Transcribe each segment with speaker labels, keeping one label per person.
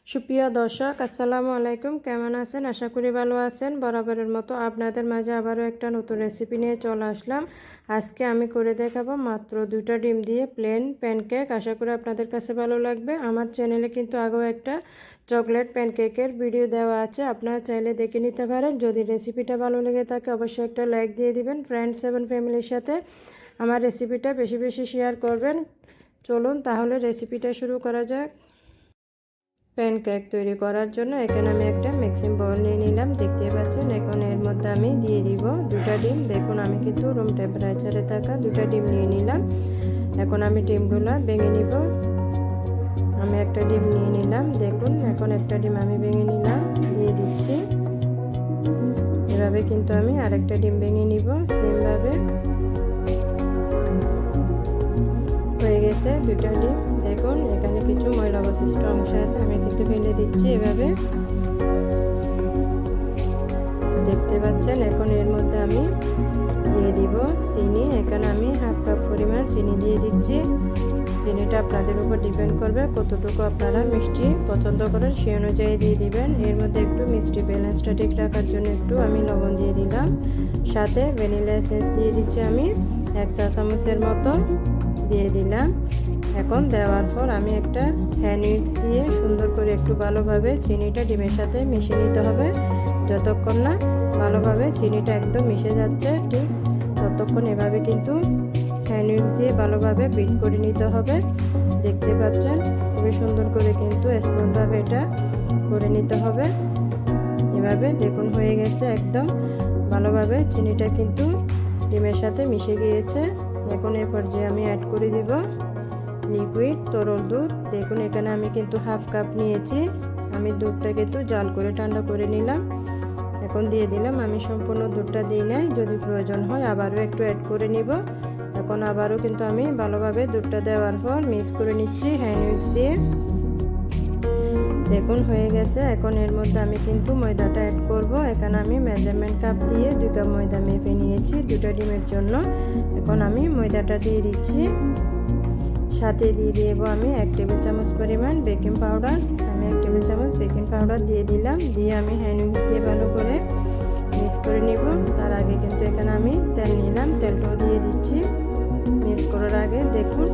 Speaker 1: সুপ্রিয় দর্শক, আসসালামু আলাইকুম। কেমন আছেন? আশা করি ভালো আছেন। বরাবরের মতো আপনাদের মাঝে আবারও একটা নতুন রেসিপি নিয়ে চলে আসলাম। আজকে আমি করে দেখাবো মাত্র 2টা ডিম দিয়ে প্লেন প্যানকেক। আশা করি আপনাদের কাছে ভালো লাগবে। আমার চ্যানেলে কিন্তু আগেও একটা চকলেট প্যানকেকের ভিডিও দেওয়া আছে, আপনারা চাইলে দেখে নিতে পারেন। যদি রেসিপিটা ভালো লেগে থাকে অবশ্যই একটা লাইক দিয়ে দিবেন। ফ্রেন্ডস এবং ফ্যামিলির সাথে আমার রেসিপিটা বেশি বেশি শেয়ার করবেন। চলুন তাহলে রেসিপিটা শুরু করা যাক। প্যানকেক তৈরি করার জন্য এখানে আমি একটা মিক্সিং বাউল নিয়ে নিলাম, দেখতে পাচ্ছেন। এখন এর মধ্যে আমি দিয়ে দিব 2টা ডিম। দেখুন আমি কিন্তু রুম টেম্পারেচারে থাকা 2টা ডিম নিয়ে নিলাম। এখন আমি ডিমগুলো ভেঙে নিব। আমি একটা ডিম নিয়ে নিলাম, দেখুন। এখন একটা ডিম আমি ভেঙে নিলাম, দিয়ে দিচ্ছি। এভাবে কিন্তু আমি আরেকটা ডিম ভেঙে নিব সেমভাবে। হয়ে গেছে 2টা ডিম। দেখুন এখানে কিছু ময়লা অবশিষ্ট অংশ আছে, আমি কিন্তু ফেলে দিচ্ছি এভাবে, দেখতে পাচ্ছেন। এখন এর মধ্যে আমি দিয়ে দিব চিনি। এখানে আমি হাফ কাপ পরিমাণ চিনি দিয়ে দিচ্ছি। চিনিটা আপনাদের উপর ডিপেন্ড করবে কতটুকু আপনারা মিষ্টি পছন্দ করেন, সেই অনুযায়ী দিয়ে দিবেন। এর মধ্যে একটু মিষ্টি ব্যালেন্সটা ঠিক রাখার জন্য একটু আমি লবণ দিয়ে দিলাম, সাথে ভ্যানিলা এসেন্স দিয়ে দিচ্ছি আমি 1 চা চামচের মতো দিয়ে দিলাম। এখন দেওয়ার পর আমি একটা হ্যান্ড উইক্স দিয়ে সুন্দর করে একটু ভালোভাবে চিনিটা ডিমের সাথে মিশিয়ে নিতে হবে। যতক্ষণ না ভালোভাবে চিনিটা একদম মিশে যাচ্ছে ঠিক ততক্ষণ এভাবে কিন্তু হ্যান্ড উইক্স দিয়ে ভালোভাবে বিট করে নিতে হবে। দেখতে পাচ্ছেন খুবই সুন্দর করে কিন্তু স্মুথভাবে এটা করে নিতে হবে। এভাবে দেখুন হয়ে গেছে, একদম ভালোভাবে চিনিটা কিন্তু ডিমের সাথে মিশে গিয়েছে। এখন এর পর্যায়ে আমি অ্যাড করে দিব লিকুইড তরল দুধ। দেখুন এখানে আমি কিন্তু হাফ কাপ নিয়েছি। আমি দুধটা কিন্তু জাল করে ঠান্ডা করে নিলাম, এখন দিয়ে দিলাম। আমি সম্পূর্ণ দুধটা দিই নাই, যদি প্রয়োজন হয় আবারও একটু অ্যাড করে নিব। এখন আবারও কিন্তু আমি ভালোভাবে দুধটা দেওয়ার পর মিক্স করে নিচ্ছি হ্যান্ড উইক্স দিয়ে। দেখুন হয়ে গেছে। এখন এর মধ্যে আমি কিন্তু ময়দাটা অ্যাড করব। এখানে আমি মেজারমেন্ট কাপ দিয়ে 2 কাপ ময়দা মেপে নিয়েছি 2টা ডিমের জন্য। এখন আমি ময়দাটা দিয়ে দিচ্ছি, সাথে দিয়ে দেবো আমি 1 টেবিল চামচ পরিমাণ বেকিং পাউডার। আমি 1 টেবিল চামচ বেকিং পাউডার দিয়ে দিলাম, দিয়ে আমি হ্যান্ড উইক্স দিয়ে ভালো করে মিক্স করে নিব। তার আগে কিন্তু এখানে আমি তেল নিলাম, তেলটাও দিয়ে দিচ্ছি মিক্স করার আগে। দেখুন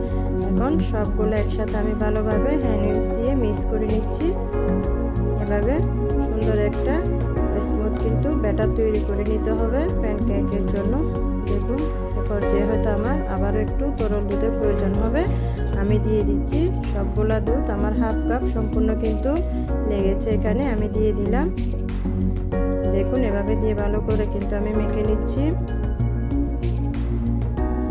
Speaker 1: এখন সবগুলো একসাথে আমি ভালোভাবে হ্যান্ড উইক্স দিয়ে মিক্স করে নিচ্ছি। এভাবে সুন্দর একটা স্মুথ কিন্তু ব্যাটার তৈরি করে নিতে হবে প্যানকেকের জন্য। দেখুন এরপর যেহেতু আমার আবারও একটু তরল দুধের প্রয়োজন হবে, আমি দিয়ে দিচ্ছি সবগুলা দুধ। আমার হাফ কাপ সম্পূর্ণ কিন্তু লেগেছে, এখানে আমি দিয়ে দিলাম। দেখুন এভাবে দিয়ে ভালো করে কিন্তু আমি মেখে নিচ্ছি।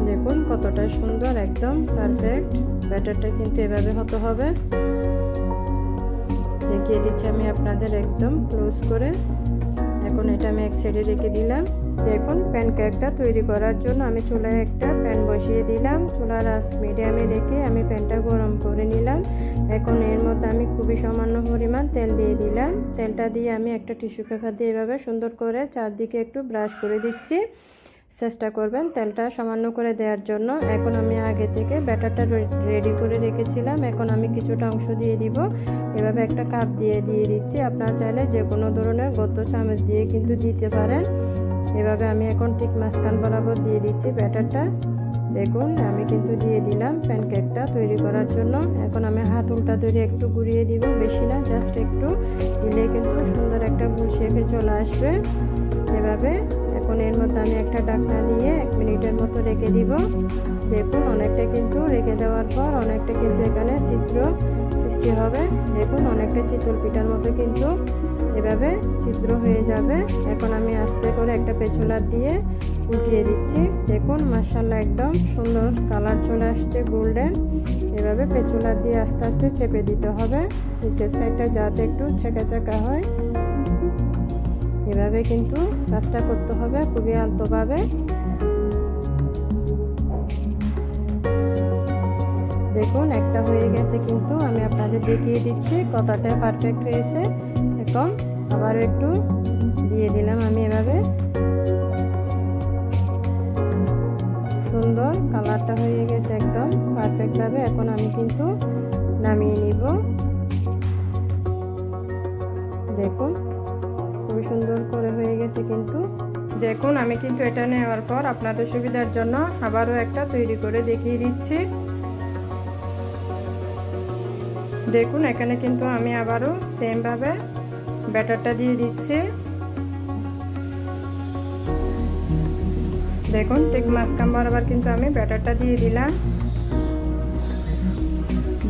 Speaker 1: দেখুন কতটা সুন্দর, একদম পারফেক্ট ব্যাটারটা কিন্তু এভাবে হতে হবে। দেখিয়ে দিচ্ছি আমি আপনাদের একদম ক্লোজ করে। এখন এটা আমি এক সাইডে রেখে দিলাম। দেখুন প্যানকেকটা তৈরি করার জন্য আমি চুলায় একটা প্যান বসিয়ে দিলাম। চুলার আঁচ মিডিয়ামে রেখে আমি প্যানটা গরম করে নিলাম। এখন এর মধ্যে আমি খুবই সামান্য পরিমাণ তেল দিয়ে দিলাম। তেলটা দিয়ে আমি একটা টিস্যু পেপার দিয়ে এভাবে সুন্দর করে চারদিকে একটু ব্রাশ করে দিচ্ছি। চেষ্টা করবেন তেলটা সামান্য করে দেওয়ার জন্য। এখন আমি আগে থেকে ব্যাটারটা রেডি করে রেখেছিলাম, এখন আমি কিছুটা অংশ দিয়ে দিব। এভাবে একটা কাপ দিয়ে দিচ্ছি। আপনারা চাইলে যে কোনো ধরনের গদ্য চামচ দিয়ে কিন্তু দিতে পারেন। এভাবে আমি এখন ঠিক মাঝখান বরাবর দিয়ে দিচ্ছি ব্যাটারটা। দেখুন আমি কিন্তু দিয়ে দিলাম প্যানকেকটা তৈরি করার জন্য। এখন আমি হাত উল্টা ধরে একটু ঘুরিয়ে দিব, বেশি না, জাস্ট একটু দিলে কিন্তু সুন্দর একটা গোল শেপে চলে আসবে। এভাবে এখন এর মধ্যে আমি একটা ঢাকনা দিয়ে 1 মিনিটের মতো রেখে দিব। দেখুন অনেকটা কিন্তু রেখে দেওয়ার পর অনেকটা কিন্তু এখানে ছিদ্র সৃষ্টি হবে। দেখুন অনেকটা চিতল পিঠার মতো কিন্তু এভাবে ছিদ্র হয়ে যাবে। এখন আমি আস্তে করে একটা পেছুলার দিয়ে উল্টিয়ে দিচ্ছি। দেখুন মাশাআল্লাহ একদম সুন্দর কালার চলে আসছে গোল্ডেন। এভাবে পেছুলার দিয়ে আস্তে আস্তে চেপে দিতে হবে, নিচের সাইডটা যাতে একটু ছেঁকা ছেঁকা হয়। এভাবে কিন্তু কাজটা করতে হবে খুবই আলতোভাবে। দেখুন একটা হয়ে গেছে, কিন্তু আমি আপনাদের দেখিয়ে দিচ্ছি কতটা পারফেক্ট হয়েছে। এখন আবার একটু দিয়ে দিলাম আমি এভাবে, সুন্দর কালারটা হয়ে গেছে একদম পারফেক্টভাবে। এখন আমি কিন্তু নামিয়ে নিব। দেখুন খুবই সুন্দর করে হয়ে গেছে। কিন্তু দেখুন আমি কিন্তু এটা নেওয়ার পর আপনাদের সুবিধার জন্য আবারও একটা তৈরি করে দেখিয়ে দিচ্ছি। দেখুন এখানে কিন্তু আমি আবারও সেম ভাবে ব্যাটারটা দিয়ে দিচ্ছি। দেখুন ঠিক মাঝখান বরাবর কিন্তু আমি ব্যাটারটা দিয়ে দিলাম।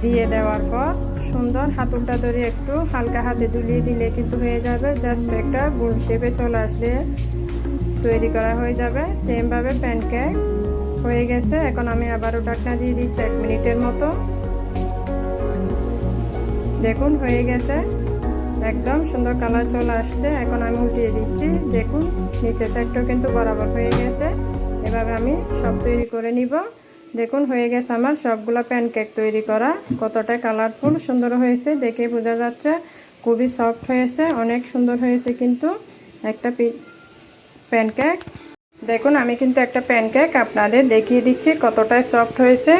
Speaker 1: দিয়ে দেওয়ার পর সুন্দর হাতুলটা ধরে একটু হালকা হাতে দুলিয়ে দিলে কিন্তু হয়ে যাবে। জাস্ট একটা গোল শেপে চলে আসলে তৈরি করা হয়ে যাবে। সেম ভাবে প্যানকেক হয়ে গেছে। এখন আমি আবারও ঢাকনা দিয়ে দিচ্ছি 1 মিনিটের মতো। দেখুন হয়ে গেছে, একদম সুন্দর কালার চলে আসছে। এখন আমি উল্টিয়ে দিচ্ছি। দেখুন নিচের সাইডটাও কিন্তু বরাবর হয়ে গেছে। এভাবে আমি সব তৈরি করে নিব। দেখুন হয়ে গেছে আমার সবগুলো প্যানকেক তৈরি করা। কতটা কালারফুল সুন্দর হয়েছে দেখে বোঝা যাচ্ছে। খুবই সফট হয়েছে, অনেক সুন্দর হয়েছে কিন্তু একটা প্যানকেক। দেখুন আমি কিন্তু একটা প্যানকেক আপনাদের দেখিয়ে দিচ্ছি কতটা সফট হয়েছে।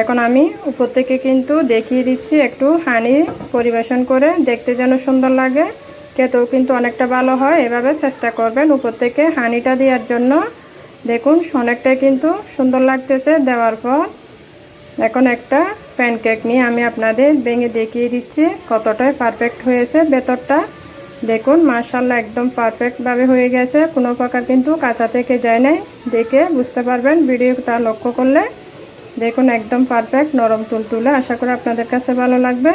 Speaker 1: এখন আমি উপর থেকে কিন্তু দেখিয়ে দিচ্ছি একটু হানি পরিবেশন করে, দেখতে যেন সুন্দর লাগে, খেতেও কিন্তু অনেকটা ভালো হয়। এভাবে চেষ্টা করবেন উপর থেকে হানিটা দেওয়ার জন্য। দেখুন অনেকটাই কিন্তু সুন্দর লাগতেছে দেওয়ার পর। এখন একটা প্যানকেক নিয়ে আমি আপনাদের ভেঙে দেখিয়ে দিচ্ছি কতটাই পারফেক্ট হয়েছে ভেতরটা। দেখুন মাশাআল্লাহ একদম পারফেক্টভাবে হয়ে গেছে, কোনো প্রকার কিন্তু কাঁচা থেকে যায় নাই। দেখে বুঝতে পারবেন ভিডিওটা লক্ষ্য করলে। দেখুন একদম পারফেক্ট নরম তুলতুলে। আশা করি আপনাদের কাছে ভালো লাগবে।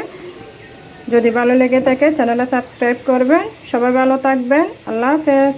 Speaker 1: যদি ভালো লেগে থাকে চ্যানেলটা সাবস্ক্রাইব করবেন। সবাই ভালো থাকবেন। আল্লাহ হাফেজ।